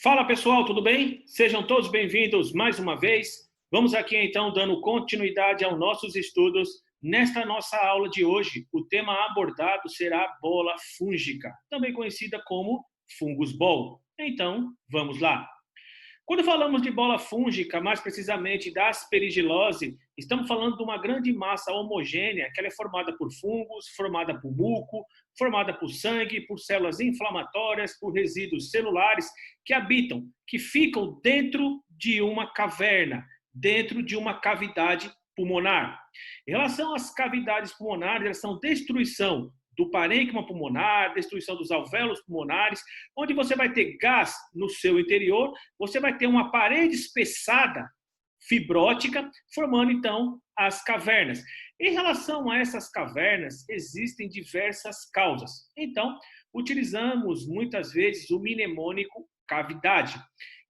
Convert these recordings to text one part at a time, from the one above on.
Fala pessoal, tudo bem? Sejam todos bem-vindos mais uma vez. Vamos aqui então dando continuidade aos nossos estudos. Nesta nossa aula de hoje, o tema abordado será bola fúngica, também conhecida como fungus ball. Então, vamos lá. Quando falamos de bola fúngica, mais precisamente da aspergilose, estamos falando de uma grande massa homogênea que ela é formada por fungos, formada por muco, formada por sangue, por células inflamatórias, por resíduos celulares que habitam, que ficam dentro de uma caverna, dentro de uma cavidade pulmonar. Em relação às cavidades pulmonares, elas são destruição do parênquima pulmonar, destruição dos alvéolos pulmonares, onde você vai ter gás no seu interior, você vai ter uma parede espessada, fibrótica, formando então as cavernas. Em relação a essas cavernas, existem diversas causas. Então, utilizamos muitas vezes o mnemônico cavidade.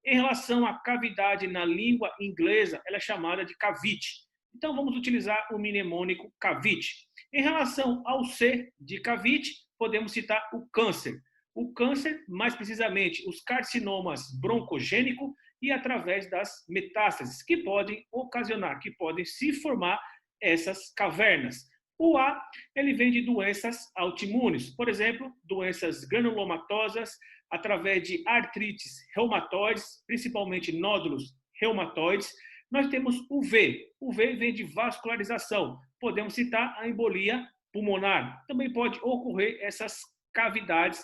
Em relação à cavidade na língua inglesa, ela é chamada de cavite. Então, vamos utilizar o mnemônico cavite. Em relação ao C de cavite, podemos citar o câncer. O câncer, mais precisamente, os carcinomas broncogênicos e através das metástases, que podem ocasionar, que podem se formar essas cavernas. O A, ele vem de doenças autoimunes, por exemplo, doenças granulomatosas, através de artrites reumatoides, principalmente nódulos reumatoides. Nós temos o V. O V vem de vascularização. Podemos citar a embolia pulmonar. Também pode ocorrer essas cavidades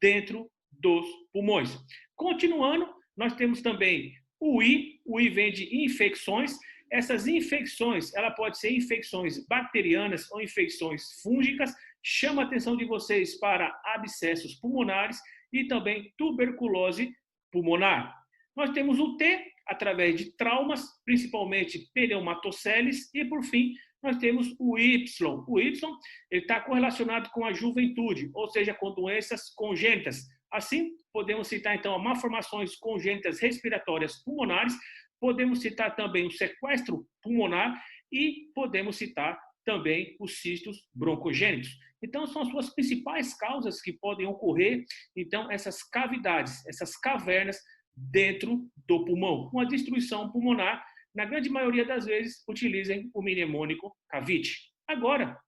dentro dos pulmões. Continuando, nós temos também o I. O I vem de infecções. Essas infecções, ela pode ser infecções bacterianas ou infecções fúngicas. Chama a atenção de vocês para abscessos pulmonares e também tuberculose pulmonar. Nós temos o T, através de traumas, principalmente pneumatoceles, e por fim, nós temos o Y. O Y está correlacionado com a juventude, ou seja, com doenças congênitas. Assim, podemos citar então malformações congênitas respiratórias pulmonares, podemos citar também o sequestro pulmonar e podemos citar também os cistos broncogênicos. Então, são as suas principais causas que podem ocorrer, então, essas cavidades, essas cavernas dentro do pulmão. Uma destruição pulmonar, na grande maioria das vezes, utilizem o mnemônico cavite. Agora,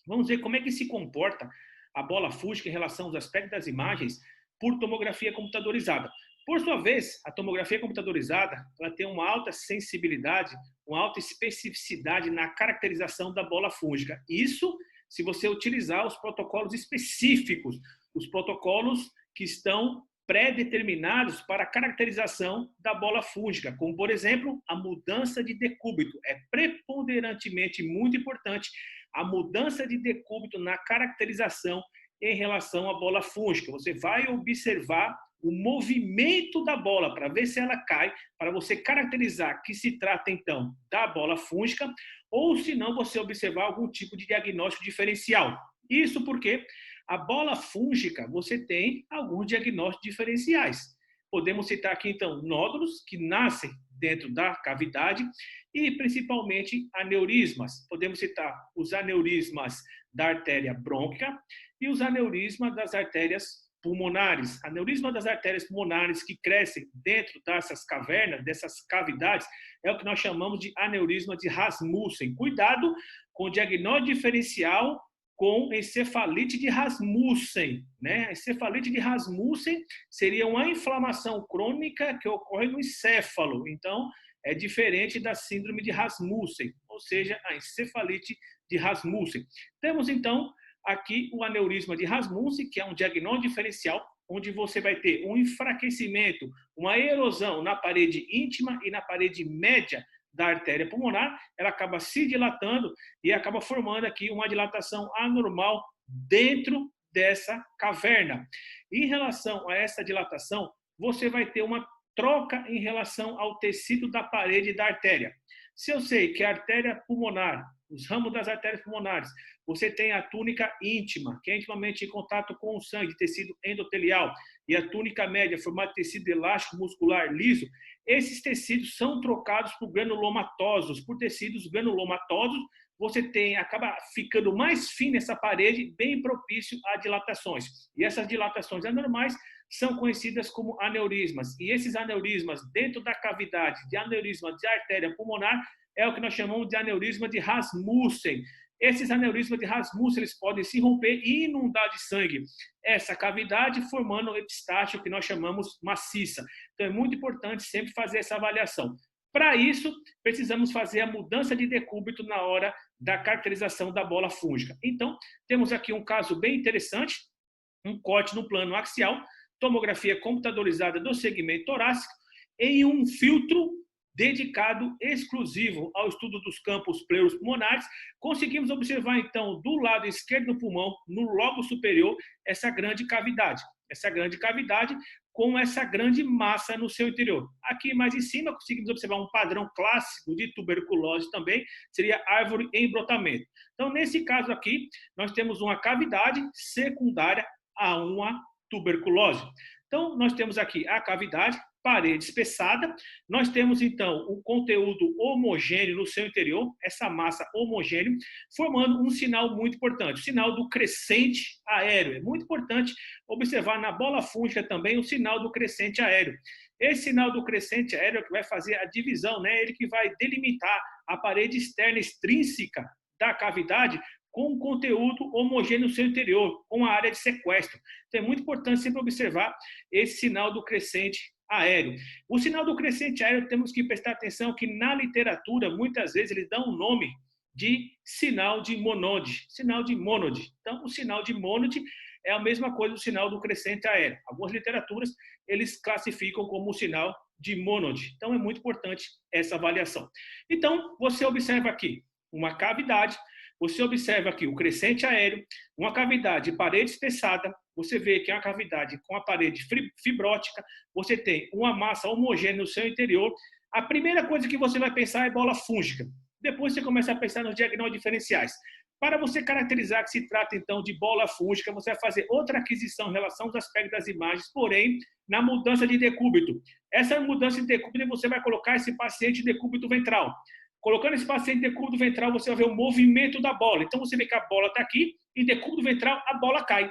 vamos ver como é que se comporta a bola fúngica em relação aos aspectos das imagens por tomografia computadorizada. Por sua vez, a tomografia computadorizada ela tem uma alta sensibilidade, uma alta especificidade na caracterização da bola fúngica. Isso se você utilizar os protocolos específicos, os protocolos que estão pré-determinados para a caracterização da bola fúngica, como, por exemplo, a mudança de decúbito. É preponderantemente muito importante a mudança de decúbito na caracterização em relação à bola fúngica. Você vai observar o movimento da bola para ver se ela cai, para você caracterizar que se trata, então, da bola fúngica, ou se não, você observar algum tipo de diagnóstico diferencial. Isso porque a bola fúngica, você tem alguns diagnósticos diferenciais. Podemos citar aqui, então, nódulos que nascem dentro da cavidade e, principalmente, aneurismas. Podemos citar os aneurismas da artéria brônquica e os aneurismas das artérias pulmonares. Aneurisma das artérias pulmonares que crescem dentro dessas cavernas, dessas cavidades, é o que nós chamamos de aneurisma de Rasmussen. Cuidado com o diagnóstico diferencial com encefalite de Rasmussen, né? A encefalite de Rasmussen seria uma inflamação crônica que ocorre no encéfalo. Então, é diferente da síndrome de Rasmussen, ou seja, a encefalite de Rasmussen. Temos, então, aqui o aneurisma de Rasmussen, que é um diagnóstico diferencial, onde você vai ter um enfraquecimento, uma erosão na parede íntima e na parede média da artéria pulmonar, ela acaba se dilatando e acaba formando aqui uma dilatação anormal dentro dessa caverna. Em relação a essa dilatação, você vai ter uma troca em relação ao tecido da parede da artéria. Se eu sei que a artéria pulmonar, os ramos das artérias pulmonares, você tem a túnica íntima, que é intimamente em contato com o sangue, tecido endotelial, e a túnica média, formada de tecido elástico muscular liso, esses tecidos são trocados por granulomatosos, por tecidos granulomatosos, você acaba ficando mais fina essa parede, bem propício a dilatações. E essas dilatações anormais são conhecidas como aneurismas. E esses aneurismas dentro da cavidade de aneurisma de artéria pulmonar é o que nós chamamos de aneurisma de Rasmussen. Esses aneurismas de Rasmussen eles podem se romper e inundar de sangue essa cavidade, formando um epistáxio que nós chamamos maciça. Então, é muito importante sempre fazer essa avaliação. Para isso, precisamos fazer a mudança de decúbito na hora da caracterização da bola fúngica. Então, temos aqui um caso bem interessante, um corte no plano axial, tomografia computadorizada do segmento torácico, em um filtro dedicado exclusivo ao estudo dos campos pleuropulmonares. Conseguimos observar, então, do lado esquerdo do pulmão, no lobo superior, essa grande cavidade com essa grande massa no seu interior. Aqui mais em cima, conseguimos observar um padrão clássico de tuberculose também, seria árvore em brotamento. Então, nesse caso aqui, nós temos uma cavidade secundária a uma tuberculose. Então, nós temos aqui a cavidade, parede espessada, nós temos então o conteúdo homogêneo no seu interior, essa massa homogênea, formando um sinal muito importante, o sinal do crescente aéreo. É muito importante observar na bola fúngica também o sinal do crescente aéreo. Esse sinal do crescente aéreo é que vai fazer a divisão, né? Ele que vai delimitar a parede externa extrínseca da cavidade com um conteúdo homogêneo no seu interior, com a área de sequestro. Então é muito importante sempre observar esse sinal do crescente aéreo. O sinal do crescente aéreo, temos que prestar atenção que na literatura, muitas vezes, eles dão o nome de sinal de Monod. Sinal de Monod. Então, o sinal de Monod é a mesma coisa do sinal do crescente aéreo. Algumas literaturas, eles classificam como o sinal de Monod. Então, é muito importante essa avaliação. Então, você observa aqui uma cavidade, você observa aqui o crescente aéreo, uma cavidade de parede espessada, você vê que é uma cavidade com a parede fibrótica, você tem uma massa homogênea no seu interior. A primeira coisa que você vai pensar é bola fúngica. Depois você começa a pensar nos diagnósticos diferenciais. Para você caracterizar que se trata, então, de bola fúngica, você vai fazer outra aquisição em relação aos aspectos das imagens, porém, na mudança de decúbito. Essa mudança de decúbito, você vai colocar esse paciente em decúbito ventral. Colocando esse paciente em decúbito ventral, você vai ver o movimento da bola. Então, você vê que a bola está aqui, em decúbito ventral, a bola cai.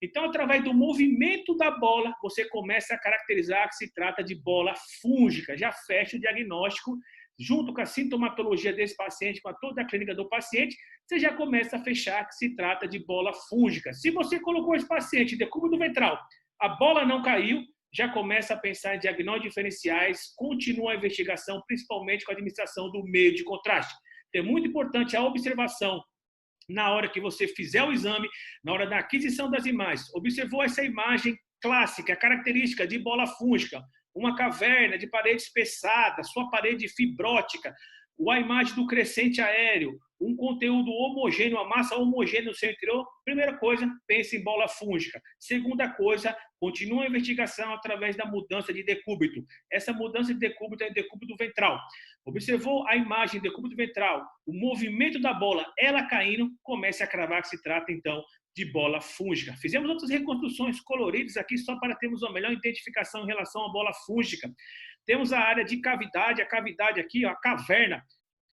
Então, através do movimento da bola, você começa a caracterizar que se trata de bola fúngica. Já fecha o diagnóstico, junto com a sintomatologia desse paciente, com toda a clínica do paciente, você já começa a fechar que se trata de bola fúngica. Se você colocou esse paciente em decúbito ventral, a bola não caiu, já começa a pensar em diagnósticos diferenciais, continua a investigação, principalmente com a administração do meio de contraste. Então, é muito importante a observação na hora que você fizer o exame, na hora da aquisição das imagens. Observou essa imagem clássica, característica de bola fúngica, uma caverna de parede espessada, sua parede fibrótica, a imagem do crescente aéreo, um conteúdo homogêneo, uma massa homogênea no seu interior. Primeira coisa, pense em bola fúngica. Segunda coisa, continua a investigação através da mudança de decúbito. Essa mudança de decúbito é decúbito ventral. Observou a imagem de decúbito ventral, o movimento da bola, ela caindo, comece a cravar que se trata, então, de bola fúngica. Fizemos outras reconstruções coloridas aqui só para termos uma melhor identificação em relação à bola fúngica. Temos a área de cavidade, a cavidade aqui, ó, a caverna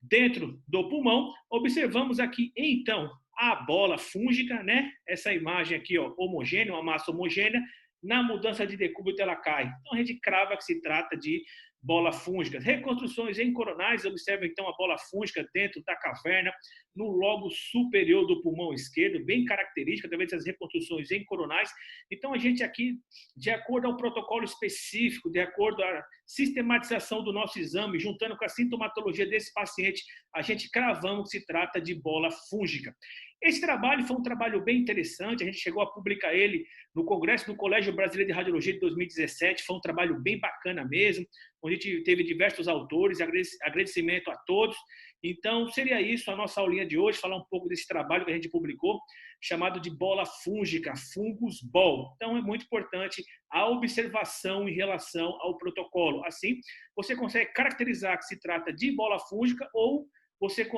dentro do pulmão. Observamos aqui, então, a bola fúngica, né? Essa imagem aqui, ó, homogênea, uma massa homogênea. Na mudança de decúbito, ela cai. Então, a gente crava que se trata de bola fúngica. Reconstruções em coronais, observa então a bola fúngica dentro da caverna, no lobo superior do pulmão esquerdo, bem característica através das reconstruções em coronais. Então, a gente aqui, de acordo ao protocolo específico, de acordo à sistematização do nosso exame, juntando com a sintomatologia desse paciente, a gente cravamos que se trata de bola fúngica. Esse trabalho foi um trabalho bem interessante, a gente chegou a publicar ele no Congresso do Colégio Brasileiro de Radiologia de 2017, foi um trabalho bem bacana mesmo, onde a gente teve diversos autores, agradecimento a todos. Então, seria isso a nossa aulinha de hoje, falar um pouco desse trabalho que a gente publicou, chamado de bola fúngica, Fungus Ball. Então, é muito importante a observação em relação ao protocolo. Assim, você consegue caracterizar que se trata de bola fúngica ou você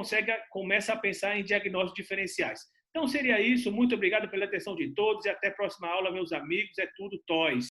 começa a pensar em diagnósticos diferenciais. Então, seria isso. Muito obrigado pela atenção de todos e até a próxima aula, meus amigos. É tudo, TOIS.